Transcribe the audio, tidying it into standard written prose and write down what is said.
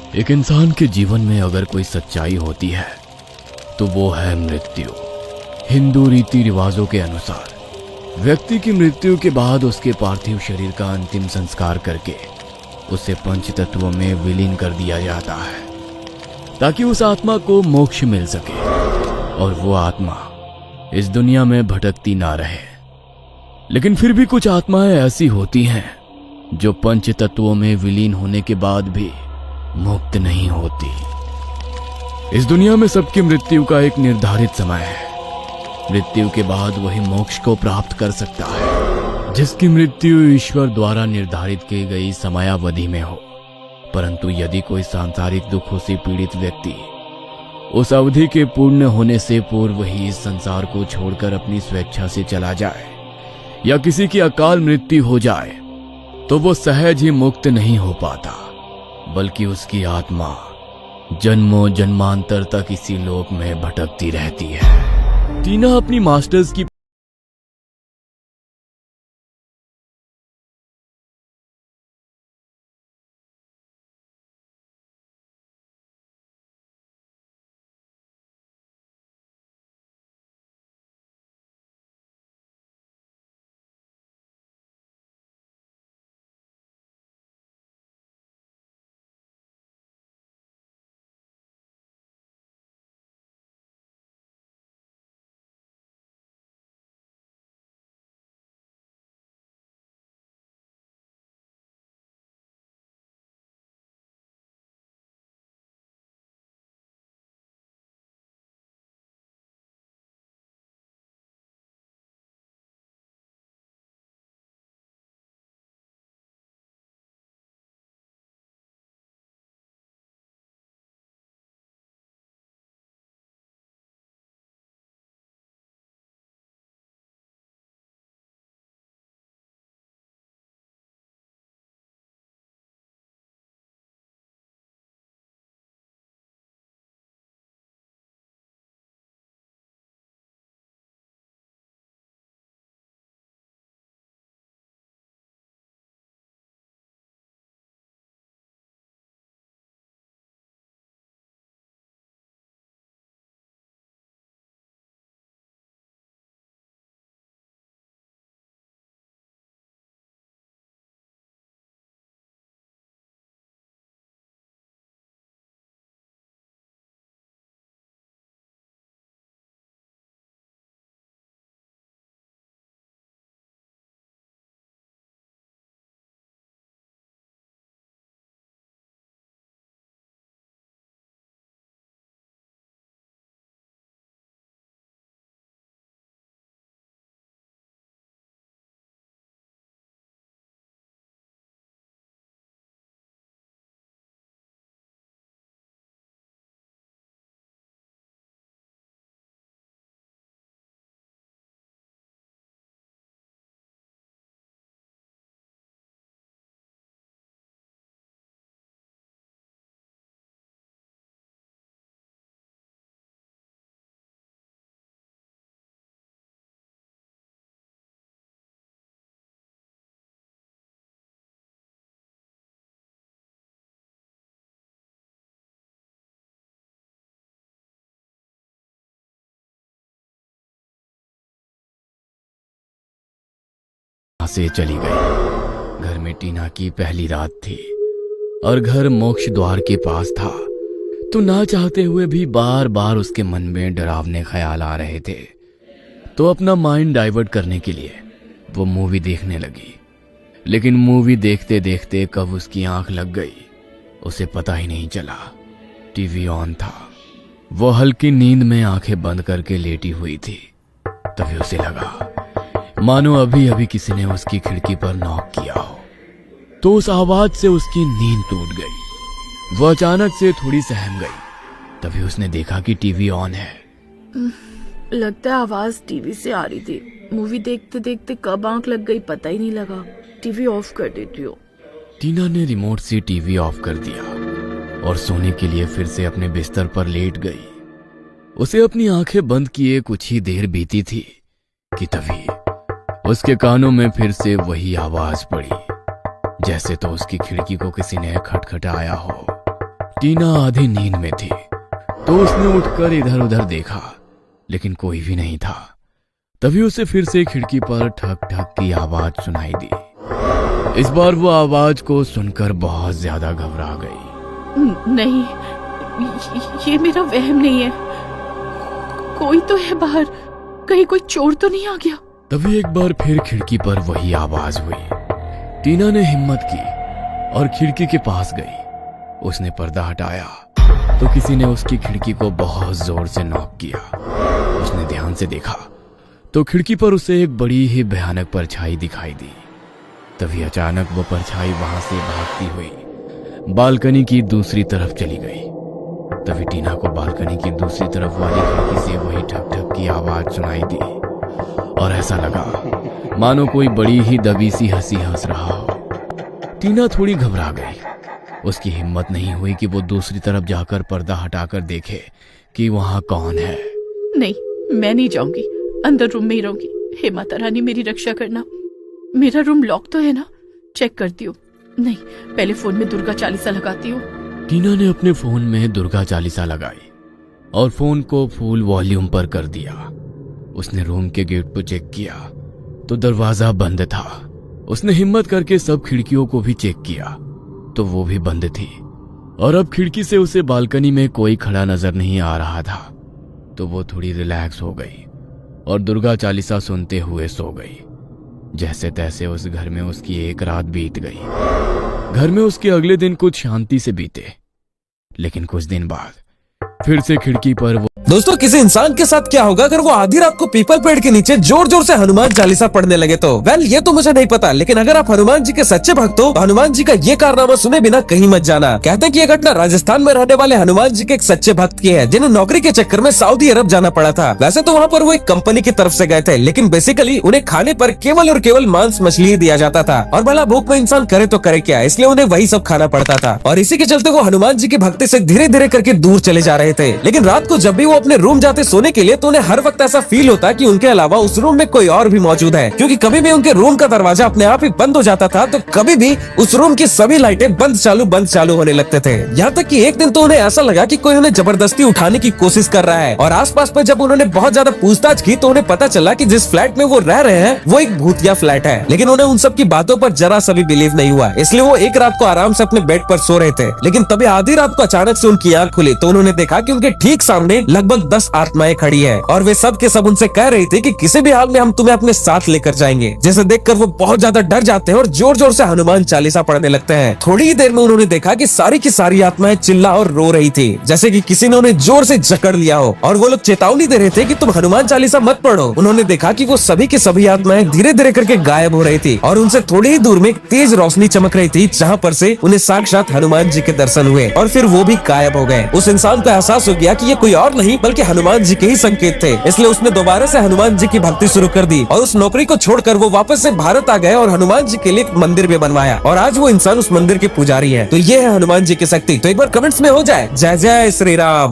एक इंसान के जीवन में अगर कोई सच्चाई होती है तो वो है मृत्यु। हिंदू रीति रिवाजों के अनुसार व्यक्ति की मृत्यु के बाद उसके पार्थिव शरीर का अंतिम संस्कार करके उसे पंच तत्वों में विलीन कर दिया जाता है ताकि उस आत्मा को मोक्ष मिल सके और वो आत्मा इस दुनिया में भटकती ना रहे। लेकिन फिर भी कुछ आत्माएं ऐसी होती हैं जो पंच तत्वों में विलीन होने के बाद भी मुक्त नहीं होती। इस दुनिया में सबकी मृत्यु का एक निर्धारित समय है। मृत्यु के बाद वही मोक्ष को प्राप्त कर सकता है जिसकी मृत्यु ईश्वर द्वारा निर्धारित की गई समयावधि में हो। परंतु यदि कोई सांसारिक दुखों से पीड़ित व्यक्ति उस अवधि के पूर्ण होने से पूर्व ही इस संसार को छोड़कर अपनी स्वेच्छा से चला जाए या किसी की अकाल मृत्यु हो जाए तो वो सहज ही मुक्त नहीं हो पाता, बल्कि उसकी आत्मा जन्मों जन्मांतर तक इसी लोक में भटकती रहती है। टीना अपनी मास्टर्स की से चली गई। घर में टीना की पहली रात थी और घर मोक्ष द्वार के पास था, तो ना चाहते हुए भी बार बार उसके मन में डरावने ख्याल आ रहे थे। तो अपना माइंड डाइवर्ट करने के लिए वो मूवी देखने लगी। लेकिन मूवी देखते देखते कब उसकी आंख लग गई उसे पता ही नहीं चला। टीवी ऑन था। वो हल्की नींद में आंखें बंद करके लेटी हुई थी। तभी उसे लगा मानो अभी अभी किसी ने उसकी खिड़की पर नॉक किया हो। तो उस आवाज से उसकी नींद टूट गई। वो अचानक से थोड़ी सहम गई। तभी उसने देखा कि टीवी ऑन है। लगता है आवाज टीवी से आ रही थी। मूवी देखते देखते कब आंख लग गई पता ही नहीं लगा। टीवी ऑफ कर देती हूँ। टीना ने रिमोट से टीवी ऑफ कर दिया और सोने के लिए फिर से अपने बिस्तर पर लेट गई। उसे अपनी आंखें बंद किए कुछ ही देर बीती थी कि तभी उसके कानों में फिर से वही आवाज पड़ी, जैसे तो उसकी खिड़की को किसी ने खटखटाया हो। टीना आधी नींद में थी तो उसने उठकर इधर उधर देखा, लेकिन कोई भी नहीं था। तभी उसे फिर से खिड़की पर ठक ठक की आवाज सुनाई दी। इस बार वो आवाज को सुनकर बहुत ज्यादा घबरा गई। नहीं, ये मेरा वहम नहीं है, कोई तो है बाहर, कहीं कोई चोर तो नहीं आ गया। तभी एक बार फिर खिड़की पर वही आवाज हुई। टीना ने हिम्मत की और खिड़की के पास गई। उसने पर्दा हटाया तो किसी ने उसकी खिड़की को बहुत जोर से नॉक किया। उसने ध्यान से देखा तो खिड़की पर उसे एक बड़ी ही भयानक परछाई दिखाई दी। तभी अचानक वो परछाई वहां से भागती हुई बालकनी की दूसरी तरफ चली गई। तभी टीना को बालकनी की दूसरी तरफ वाली खिड़की से वही ठक ठक की आवाज सुनाई दी और ऐसा लगा मानो कोई बड़ी ही दबी सी हंसी हंस रहा हो। टीना थोड़ी घबरा गई। उसकी हिम्मत नहीं हुई कि वो दूसरी तरफ जाकर पर्दा हटाकर देखे कि वहां कौन है। नहीं, मैं नहीं जाऊंगी, अंदर रूम में ही रहूंगी। हे माता रानी, मेरी रक्षा करना। मेरा रूम लॉक तो है ना? चेक करती हूँ। नहीं, पहले फोन में दुर्गा चालीसा लगाती हूँ। टीना ने अपने फोन में दुर्गा चालीसा लगाई और फोन को फुल वॉल्यूम पर कर दिया। उसने रूम के गेट को चेक किया तो दरवाजा बंद था। उसने हिम्मत करके सब खिड़कियों को भी चेक किया तो वो भी बंद थी और अब खिड़की से उसे बालकनी में कोई खड़ा नजर नहीं आ रहा था। तो वो थोड़ी रिलैक्स हो गई और दुर्गा चालीसा सुनते हुए सो गई। जैसे तैसे उस घर में उसकी एक रात बीत गई। घर में उसके अगले दिन कुछ शांति से बीते, लेकिन कुछ दिन बाद फिर से खिड़की पर वो। दोस्तों, किसी इंसान के साथ क्या होगा अगर वो आधी रात को पीपल पेड़ के नीचे जोर जोर से हनुमान चालीसा पढ़ने लगे तो? वेल, ये तो मुझे नहीं पता, लेकिन अगर आप हनुमान जी के सच्चे भक्त हो तो हनुमान जी का ये कारनामा सुने बिना कहीं मत जाना। कहते हैं कि ये घटना राजस्थान में रहने वाले हनुमान जी के एक सच्चे भक्त की है, जिन्हें नौकरी के चक्कर में सऊदी अरब जाना पड़ा था। वैसे तो वहाँ पर वो एक कंपनी की तरफ से गए थे, लेकिन बेसिकली उन्हें खाने पर केवल और केवल मांस मछली ही दिया जाता था और भला भूख में इंसान करे तो करे क्या, इसलिए उन्हें वही सब खाना पड़ता था। और इसी के चलते वो हनुमान जी की भक्ति से धीरे धीरे करके दूर चले जा रहे थे। लेकिन रात को जब भी वो अपने रूम जाते सोने के लिए तो उन्हें हर वक्त ऐसा फील होता कि उनके अलावा उस रूम में कोई और भी मौजूद है, क्योंकि कभी भी उनके रूम का दरवाजा अपने आप ही बंद हो जाता था तो कभी भी उस रूम की सभी लाइटें बंद चालू होने लगते थे। यहाँ तक कि एक दिन तो उन्हें ऐसा लगा कि कोई उन्हें जबरदस्ती उठाने की कोशिश कर रहा है। और आसपास में जब उन्होंने बहुत ज्यादा पूछताछ की तो उन्हें पता चला कि जिस फ्लैट में वो रह रहे हैं वो एक भूतिया फ्लैट है। लेकिन उन्हें उन सब की बातों पर जरा सा भी बिलीव नहीं हुआ, इसलिए वो एक रात को आराम से अपने बेड पर सो रहे थे। लेकिन तभी आधी रात को अचानक से उनकी आंख खुली तो उन्होंने देखा कि उनके ठीक सामने लगभग 10 आत्माएं खड़ी है और वे सब के सब उनसे कह रही थी कि किसी भी हाल में हम तुम्हें अपने साथ लेकर जाएंगे। जिसे देखकर वो बहुत ज्यादा डर जाते हैं और जोर जोर से हनुमान चालीसा पढ़ने लगते हैं। थोड़ी ही देर में उन्होंने देखा कि सारी की सारी आत्माएं चिल्ला और रो रही थी, जैसे कि किसी ने उन्हें जोर से जकड़ लिया हो और वो लोग चेतावनी दे रहे थे कि तुम हनुमान चालीसा मत पढ़ो। उन्होंने देखा कि वो सभी की सभी आत्माएं धीरे धीरे करके गायब हो रही थी और उनसे थोड़ी ही दूर में एक तेज रोशनी चमक रही थी, जहाँ पर से उन्हें साक्षात हनुमान जी के दर्शन हुए और फिर वो भी गायब हो गए। उस इंसान को एहसास हो गया कि ये कोई और नहीं बल्कि हनुमान जी के ही संकेत थे, इसलिए उसने दोबारा से हनुमान जी की भक्ति शुरू कर दी और उस नौकरी को छोड़कर वो वापस से भारत आ गए और हनुमान जी के लिए एक मंदिर भी बनवाया और आज वो इंसान उस मंदिर के पुजारी है। तो ये है हनुमान जी की शक्ति। तो एक बार कमेंट्स में हो जाए जय जय श्री राम।